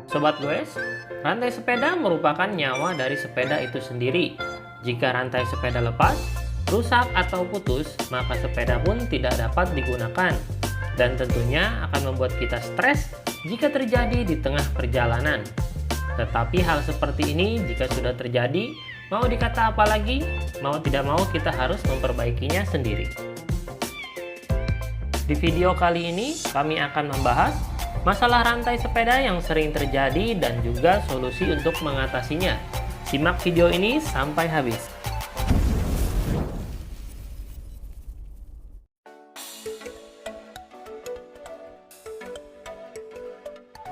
Sobat Goes, rantai sepeda merupakan nyawa dari sepeda itu sendiri. Jika rantai sepeda lepas, rusak atau putus, maka sepeda pun tidak dapat digunakan. Dan tentunya akan membuat kita stres jika terjadi di tengah perjalanan. Tetapi hal seperti ini jika sudah terjadi, mau dikata apa lagi, mau tidak mau kita harus memperbaikinya sendiri. Di video kali ini, kami akan membahas masalah rantai sepeda yang sering terjadi dan juga solusi untuk mengatasinya. Simak video ini sampai habis.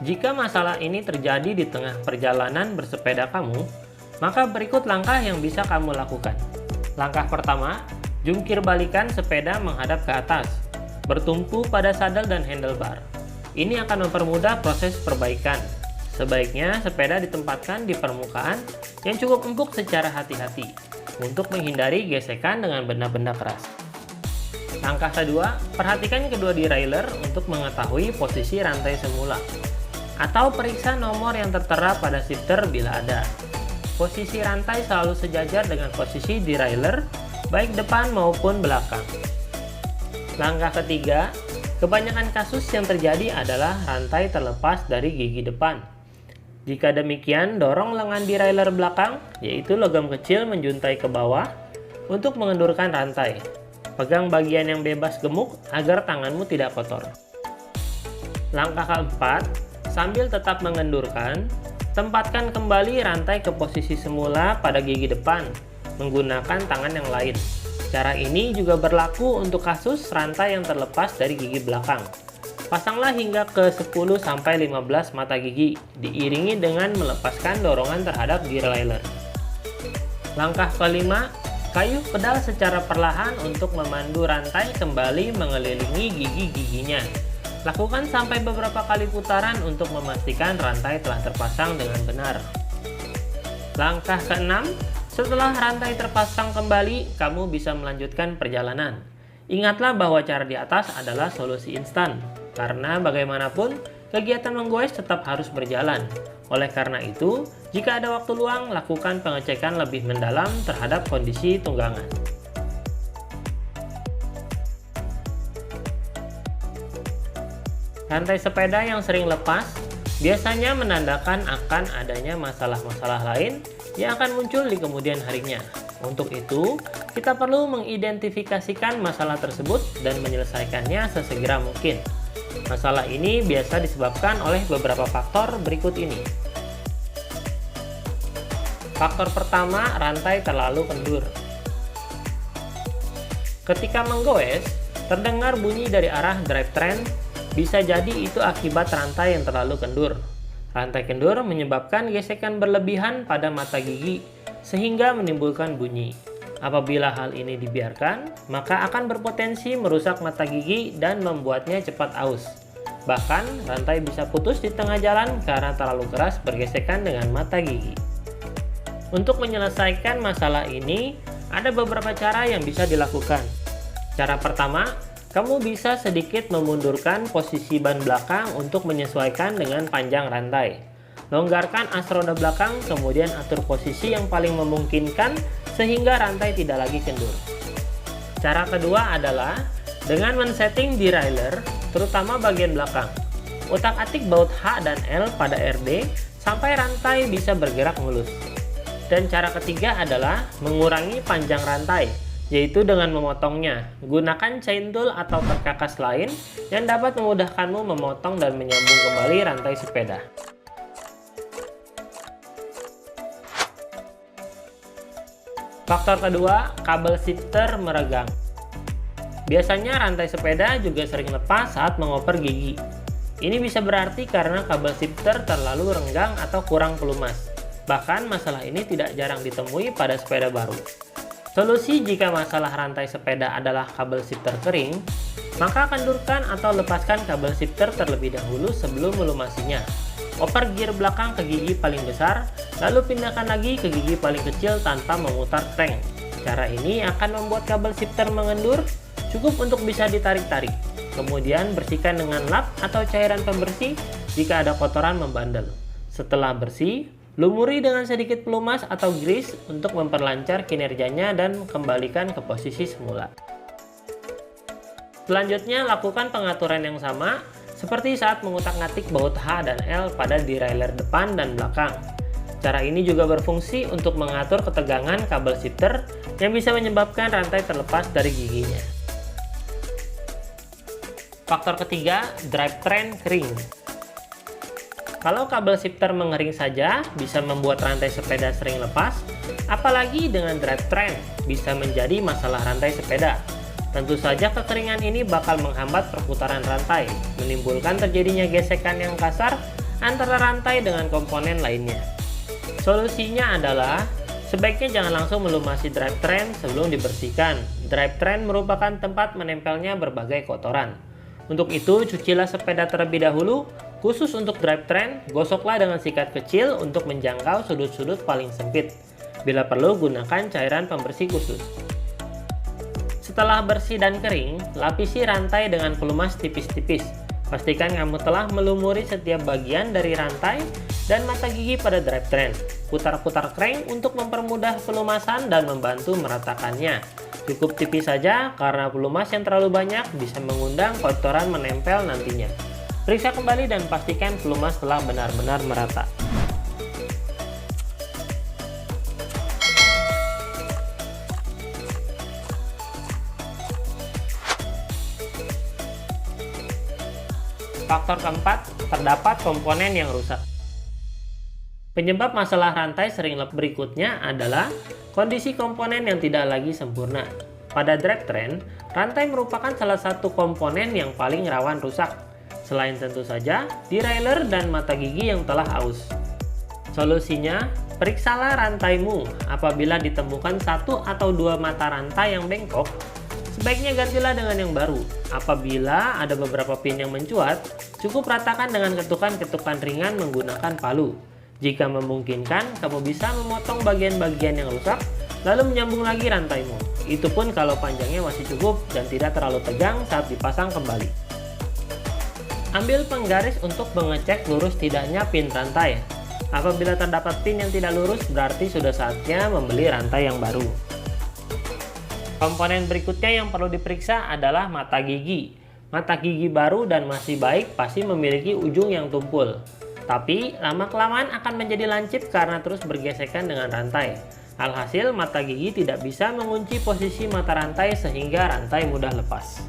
Jika masalah ini terjadi di tengah perjalanan bersepeda kamu, maka berikut langkah yang bisa kamu lakukan. Langkah pertama, jungkir balikan sepeda menghadap ke atas, bertumpu pada sadel dan handlebar. Ini akan mempermudah proses perbaikan. Sebaiknya sepeda ditempatkan di permukaan yang cukup empuk secara hati-hati untuk menghindari gesekan dengan benda-benda keras. Langkah kedua, perhatikan kedua derailleur untuk mengetahui posisi rantai semula, atau periksa nomor yang tertera pada shifter bila ada. Posisi rantai selalu sejajar dengan posisi derailleur, baik depan maupun belakang. Langkah ketiga, kebanyakan kasus yang terjadi adalah rantai terlepas dari gigi depan. Jika demikian, dorong lengan derailleur belakang, yaitu logam kecil menjuntai ke bawah, untuk mengendurkan rantai. Pegang bagian yang bebas gemuk agar tanganmu tidak kotor. Langkah keempat, sambil tetap mengendurkan, tempatkan kembali rantai ke posisi semula pada gigi depan menggunakan tangan yang lain. Cara ini juga berlaku untuk kasus rantai yang terlepas dari gigi belakang. Pasanglah hingga ke 10-15 mata gigi, diiringi dengan melepaskan dorongan terhadap derailleur. Langkah kelima, kayuh pedal secara perlahan untuk memandu rantai kembali mengelilingi gigi-giginya. Lakukan sampai beberapa kali putaran untuk memastikan rantai telah terpasang dengan benar. Langkah keenam, setelah rantai terpasang kembali, kamu bisa melanjutkan perjalanan. Ingatlah bahwa cara di atas adalah solusi instan, karena bagaimanapun kegiatan menggoes tetap harus berjalan. Oleh karena itu, jika ada waktu luang, lakukan pengecekan lebih mendalam terhadap kondisi tunggangan. Rantai sepeda yang sering lepas biasanya menandakan akan adanya masalah-masalah lain yang akan muncul di kemudian harinya. Untuk itu, kita perlu mengidentifikasikan masalah tersebut dan menyelesaikannya sesegera mungkin. Masalah ini biasa disebabkan oleh beberapa faktor berikut ini. Faktor pertama, rantai terlalu kendur. Ketika menggoes, terdengar bunyi dari arah drivetrain. Bisa jadi itu akibat rantai yang terlalu kendur. Rantai kendur menyebabkan gesekan berlebihan pada mata gigi, sehingga menimbulkan bunyi. Apabila hal ini dibiarkan, maka akan berpotensi merusak mata gigi dan membuatnya cepat aus. Bahkan, rantai bisa putus di tengah jalan karena terlalu keras bergesekan dengan mata gigi. Untuk menyelesaikan masalah ini, ada beberapa cara yang bisa dilakukan. Cara pertama, kamu bisa sedikit memundurkan posisi ban belakang untuk menyesuaikan dengan panjang rantai. Longgarkan as roda belakang, kemudian atur posisi yang paling memungkinkan sehingga rantai tidak lagi kendur. Cara kedua adalah dengan men-setting derailleur, terutama bagian belakang. Utak-atik baut H dan L pada RD sampai rantai bisa bergerak mulus. Dan cara ketiga adalah mengurangi panjang rantai, yaitu dengan memotongnya. Gunakan chain tool atau perkakas lain yang dapat memudahkanmu memotong dan menyambung kembali rantai sepeda. Faktor kedua, kabel shifter meregang. Biasanya rantai sepeda juga sering lepas saat mengoper gigi. Ini bisa berarti karena kabel shifter terlalu renggang atau kurang pelumas. Bahkan masalah ini tidak jarang ditemui pada sepeda baru. Solusi jika masalah rantai sepeda adalah kabel shifter kering, maka kendurkan atau lepaskan kabel shifter terlebih dahulu sebelum melumasinya. Oper gear belakang ke gigi paling besar, lalu pindahkan lagi ke gigi paling kecil tanpa memutar crank. Cara ini akan membuat kabel shifter mengendur, cukup untuk bisa ditarik-tarik. Kemudian bersihkan dengan lap atau cairan pembersih jika ada kotoran membandel. Setelah bersih, lumuri dengan sedikit pelumas atau grease untuk memperlancar kinerjanya dan kembalikan ke posisi semula. Selanjutnya, lakukan pengaturan yang sama seperti saat mengutak-ngatik baut H dan L pada derailleur depan dan belakang. Cara ini juga berfungsi untuk mengatur ketegangan kabel shifter yang bisa menyebabkan rantai terlepas dari giginya. Faktor ketiga, drivetrain kering. Kalau kabel shifter mengering saja bisa membuat rantai sepeda sering lepas, apalagi dengan drivetrain bisa menjadi masalah rantai sepeda. Tentu saja kekeringan ini bakal menghambat perputaran rantai, menimbulkan terjadinya gesekan yang kasar antara rantai dengan komponen lainnya. Solusinya adalah sebaiknya jangan langsung melumasi drivetrain sebelum dibersihkan. Drivetrain merupakan tempat menempelnya berbagai kotoran. Untuk itu, cucilah sepeda terlebih dahulu. Khusus untuk drivetrain, gosoklah dengan sikat kecil untuk menjangkau sudut-sudut paling sempit. Bila perlu, gunakan cairan pembersih khusus. Setelah bersih dan kering, lapisi rantai dengan pelumas tipis-tipis. Pastikan kamu telah melumuri setiap bagian dari rantai dan mata gigi pada drivetrain. Putar-putar crank untuk mempermudah pelumasan dan membantu meratakannya. Cukup tipis saja karena pelumas yang terlalu banyak bisa mengundang kotoran menempel nantinya. Periksa kembali dan pastikan pelumas telah benar-benar merata. Faktor keempat, terdapat komponen yang rusak. Penyebab masalah rantai sering berikutnya adalah kondisi komponen yang tidak lagi sempurna. Pada drivetrain, rantai merupakan salah satu komponen yang paling rawan rusak. Selain tentu saja, derailleur dan mata gigi yang telah aus. Solusinya, periksalah rantaimu. Apabila ditemukan satu atau dua mata rantai yang bengkok, sebaiknya gantilah dengan yang baru. Apabila ada beberapa pin yang mencuat, cukup ratakan dengan ketukan-ketukan ringan menggunakan palu. Jika memungkinkan, kamu bisa memotong bagian-bagian yang rusak, lalu menyambung lagi rantaimu. Itu pun kalau panjangnya masih cukup dan tidak terlalu tegang saat dipasang kembali. Ambil penggaris untuk mengecek lurus tidaknya pin rantai. Apabila terdapat pin yang tidak lurus, berarti sudah saatnya membeli rantai yang baru. Komponen berikutnya yang perlu diperiksa adalah mata gigi. Mata gigi baru dan masih baik pasti memiliki ujung yang tumpul. Tapi, lama-kelamaan akan menjadi lancip karena terus bergesekan dengan rantai. Alhasil, mata gigi tidak bisa mengunci posisi mata rantai sehingga rantai mudah lepas.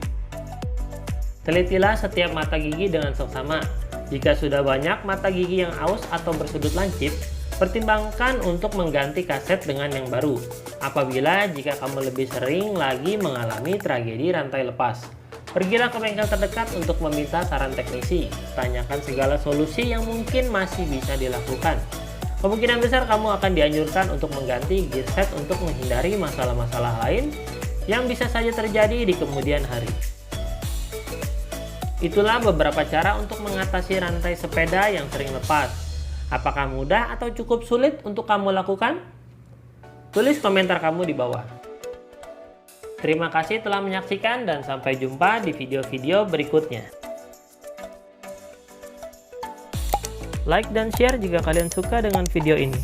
Telitilah setiap mata gigi dengan seksama. Jika sudah banyak mata gigi yang aus atau bersudut lancip, pertimbangkan untuk mengganti kaset dengan yang baru. Apabila jika kamu lebih sering lagi mengalami tragedi rantai lepas, pergilah ke bengkel terdekat untuk meminta saran teknisi. Tanyakan segala solusi yang mungkin masih bisa dilakukan. Kemungkinan besar kamu akan dianjurkan untuk mengganti gear set untuk menghindari masalah-masalah lain yang bisa saja terjadi di kemudian hari. Itulah beberapa cara untuk mengatasi rantai sepeda yang sering lepas. Apakah mudah atau cukup sulit untuk kamu lakukan? Tulis komentar kamu di bawah. Terima kasih telah menyaksikan dan sampai jumpa di video-video berikutnya. Like dan share jika kalian suka dengan video ini.